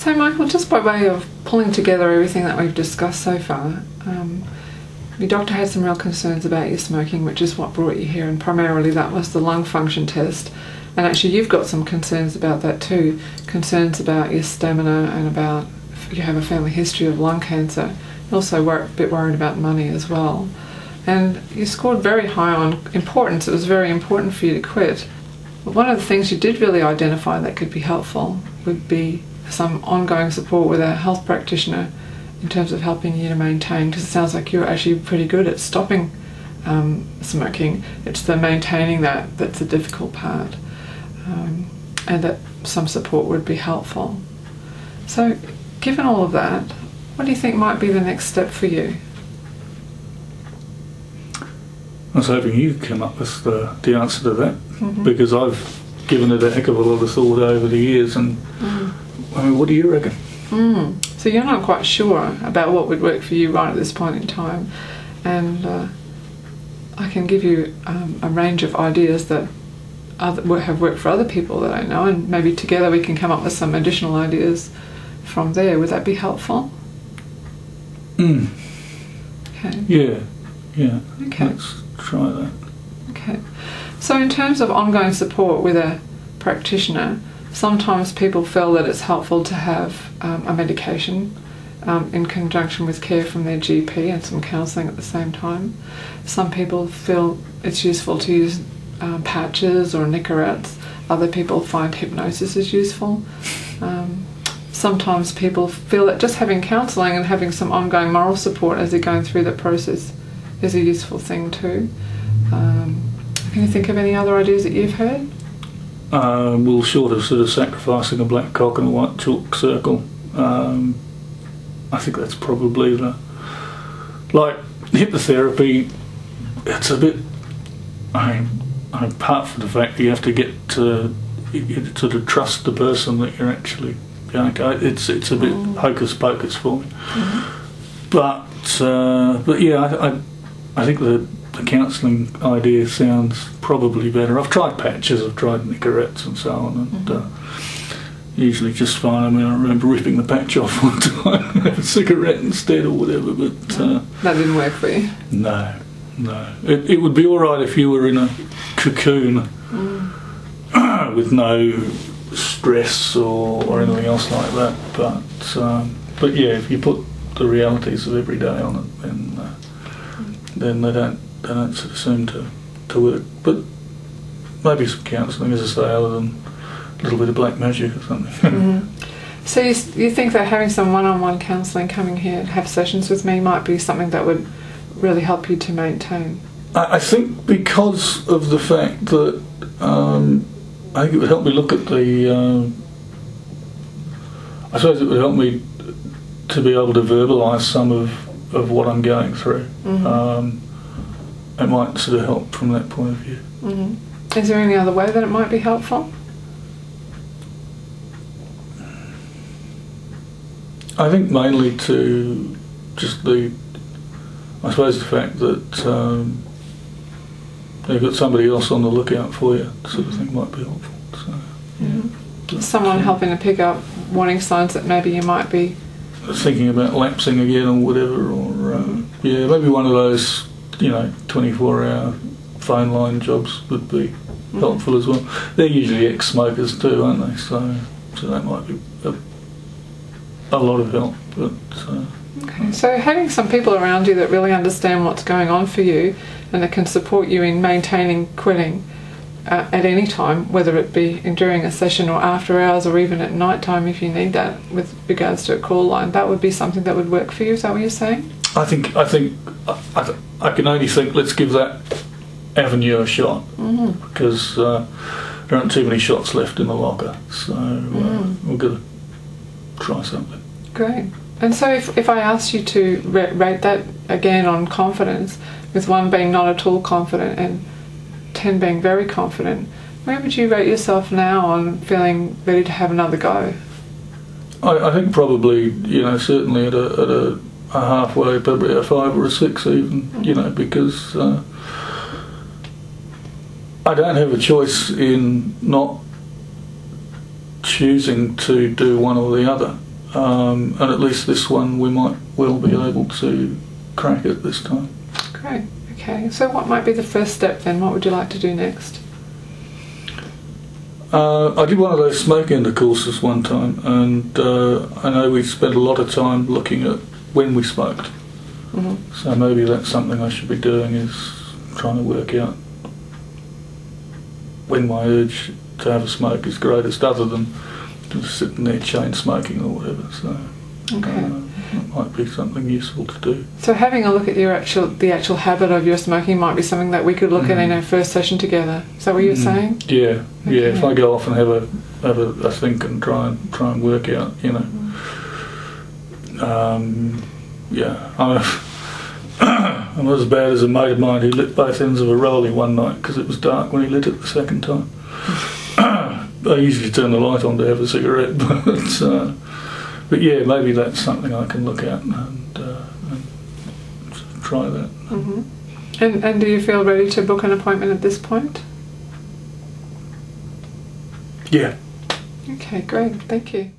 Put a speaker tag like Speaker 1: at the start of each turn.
Speaker 1: So Michael, just by way of pulling together everything that we've discussed so far, your doctor had some real concerns about your smoking, which is what brought you here, and primarily that was the lung function test. And actually you've got some concerns about that too, concerns about your stamina and about if you have a family history of lung cancer. You're also a bit worried about money as well. And you scored very high on importance. It was very important for you to quit. But one of the things you did really identify that could be helpful would be some ongoing support with a health practitioner in terms of helping you to maintain, because it sounds like you're actually pretty good at stopping smoking. It's the maintaining that's the difficult part, and that some support would be helpful. So given all of that, what do you think might be the next step for you?
Speaker 2: I was hoping you'd come up with the answer to that, because I've given it a heck of a lot of thought over the years, and I mean, what do you reckon?
Speaker 1: So you're not quite sure about what would work for you right at this point in time, and I can give you a range of ideas that have worked for other people that I know, and maybe together we can come up with some additional ideas from there. Would that be helpful? Okay.
Speaker 2: Yeah.
Speaker 1: Okay.
Speaker 2: Let's try that.
Speaker 1: Okay. So in terms of ongoing support with a practitioner, sometimes people feel that it's helpful to have a medication in conjunction with care from their GP and some counselling at the same time. Some people feel it's useful to use patches or Nicorettes. Other people find hypnosis is useful. Sometimes people feel that just having counselling and having some ongoing moral support as they're going through the process is a useful thing too. Can you think of any other ideas that you've heard?
Speaker 2: Well, short of sort of sacrificing a black cock in a white chalk circle, I think that's probably like hypnotherapy. It's a bit. Apart from the fact that you have to get to sort of trust the person that you're actually going to. It's a bit hocus pocus for me. But yeah, I think the counselling idea sounds probably better. I've tried patches, I've tried Nicorettes and so on, and usually just fine. I mean, I remember ripping the patch off one time and have a cigarette instead or whatever, but...
Speaker 1: that didn't work for you?
Speaker 2: No. It would be alright if you were in a cocoon with no stress or anything else like that, but yeah, if you put the realities of every day on it, then they don't sort of seem to work. But maybe some counselling, as I say, other than a little bit of black magic or something.
Speaker 1: So you think that having some one-on-one counselling, coming here and have sessions with me, might be something that would really help you to maintain?
Speaker 2: I think because of the fact that I think it would help me look at the... I suppose it would help me to be able to verbalise some of what I'm going through. It might sort of help from that point of view.
Speaker 1: Is there any other way that it might be helpful?
Speaker 2: I think mainly to just I suppose the fact that you've got somebody else on the lookout for you, sort of thing, might be helpful. So,
Speaker 1: someone helping to pick up warning signs that maybe you might be
Speaker 2: thinking about lapsing again or whatever, or maybe one of those 24-hour phone line jobs would be helpful as well. They're usually ex-smokers too, aren't they? So that might be a lot of help. But
Speaker 1: okay. So having some people around you that really understand what's going on for you and that can support you in maintaining quitting at any time, whether it be during a session or after hours or even at night time if you need that with regards to a call line, that would be something that would work for you. Is that what you're saying? I
Speaker 2: can only think let's give that avenue a shot, because there aren't too many shots left in the locker, so we're going to try something.
Speaker 1: Great. And so if I asked you to rate that again on confidence, with 1 being not at all confident and 10 being very confident, where would you rate yourself now on feeling ready to have another go?
Speaker 2: I think probably, certainly at a halfway, probably a 5 or a 6 even, because I don't have a choice in not choosing to do one or the other. and at least this one we might well be able to crack it this time.
Speaker 1: Great. Okay. So what might be the first step then? What would you like to do next?
Speaker 2: I did one of those smoke ender courses one time, and I know we spent a lot of time looking at when we smoked.
Speaker 1: Mm-hmm.
Speaker 2: So maybe that's something I should be doing, is trying to work out when my urge to have a smoke is greatest, other than just sitting there chain smoking or whatever. So
Speaker 1: Okay.
Speaker 2: that might be something useful to do.
Speaker 1: So having a look at the actual habit of your smoking might be something that we could look at in our first session together. Is that what you're saying?
Speaker 2: Yeah,
Speaker 1: Okay.
Speaker 2: yeah. If I go off and have a think and try and work out, you know. Yeah, I'm as bad as a mate of mine who lit both ends of a rollie one night because it was dark when he lit it the second time. I usually turn the light on to have a cigarette, but yeah, maybe that's something I can look at and try that.
Speaker 1: Mm-hmm. And do you feel ready to book an appointment at this point?
Speaker 2: Yeah.
Speaker 1: Okay, great. Thank you.